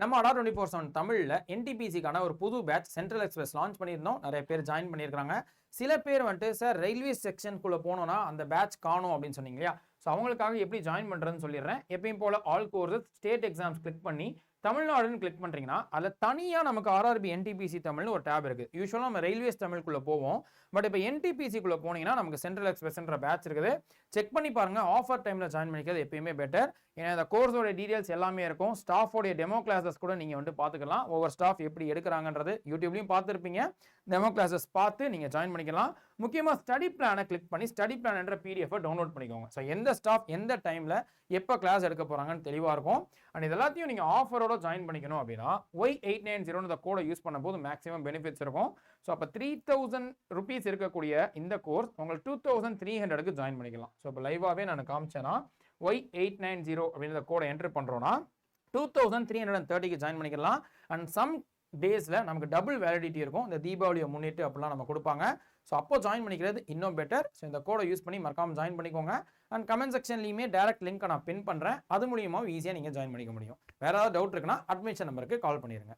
நம்ம அடா 24/7 தமிழ்ல என்டிபிசிக்கான ஒரு புது பேட்ச் சென்ட்ரல் எக்ஸ்பிரஸ் லான்ச் பண்ணியிருந்தோம். நிறைய பேர் ஜாயின் பண்ணியிருக்காங்க. சில பேர் வந்துட்டு சார் ரயில்வே செக்ஷனுக்குள்ள போனோம்னா அந்த பேட்ச் காணும் அப்படின்னு சொன்னீங்க இல்லையா? ஸோ அவங்களுக்காக எப்படி ஜாயின் பண்றதுன்னு சொல்லிடுறேன். எப்பயும் போல all courses state exams click பண்ணி தமிழ்நாடுன்னு கிளிக் பண்றீங்கன்னா அதில் தனியாக நமக்கு ஆர்ஆர்பி என்டிபிசி தமிழ்னு ஒரு டேப் இருக்கு. யூஸ்வலாக நம்ம ரயில்வேஸ் தமிழுக்குள்ள போவோம். பட் இப்போ என்டிபிசிக்குள்ள போனீங்கன்னா நமக்கு சென்ட்ரல் எக்ஸ்பிரஸ்ன்ற பேட்ச் இருக்குது. செக் பண்ணி பாருங்க. ஆஃபர் டைம்ல ஜாயின் பண்ணிக்கிறது எப்பயுமே பெட்டர். ஏன்னா இந்த கோர்ஸோட டீடைல்ஸ் எல்லாமே இருக்கும். ஸ்டாஃபோடைய டெமோ கிளாஸஸ் கூட நீங்க வந்து பார்த்துக்கலாம். ஒவ்வொரு ஸ்டாஃப் எப்படி எடுக்கிறாங்கன்றது யூடியூப்லயும் பார்த்துருப்பீங்க. டெமோ கிளாஸஸ் பார்த்து நீங்க ஜாயின் பண்ணிக்கலாம். முக்கியமாக ஸ்டடி பிளானை கிளிக் பண்ணி ஸ்டடி பிளான் என்ற பிடிஎஃப் டவுன்லோட் பண்ணிக்கோங்க. ஸோ எந்த ஸ்டாஃப் எந்த டைம்ல எப்போ கிளாஸ் எடுக்க போறாங்கன்னு தெளிவாக இருக்கும். அண்ட் இது எல்லாத்தையும் நீங்க ஆஃபரோட ஜாயின் பண்ணிக்கணும் அப்படின்னா Y890 கோடை யூஸ் பண்ணும்போது மேக்ஸிமம் பெனிஃபிட்ஸ் இருக்கும். ஸோ அப்போ 3000 rupees இருக்கக்கூடிய இந்த கோர்ஸ் உங்களுக்கு 2300க்கு ஜாயின் பண்ணிக்கலாம். ஸோ இப்போ லைவாகவே நான் காமிச்சேன்னா Y890 அப்படின்ற கோடை என்டர் பண்றோம்னா 2330க்கு ஜாயின் பண்ணிக்கலாம். அண்ட் சம் டேஸ்ல நமக்கு டபுள் வேலிடிட்டி இருக்கும். இந்த தீபாவளியை முன்னிட்டு அப்படிலாம் நம்ம கொடுப்பாங்க. ஸோ அப்போ ஜாயின் பண்ணிக்கிறது இன்னும் பெட்டர். ஸோ இந்த கோடை யூஸ் பண்ணி மறக்காம ஜாயின் பண்ணிக்கோங்க. அண்ட் கமெண்ட் செக்ஷன்லையுமே டைரக்ட் லிங்க் நான் பின் பண்றேன். அது மூலியமா ஈஸியாக நீங்க ஜாயின் பண்ணிக்க முடியும். வேற ஏதாவது டவுட் இருக்குன்னா அட்மிஷன் நம்பருக்கு கால் பண்ணிடுங்க.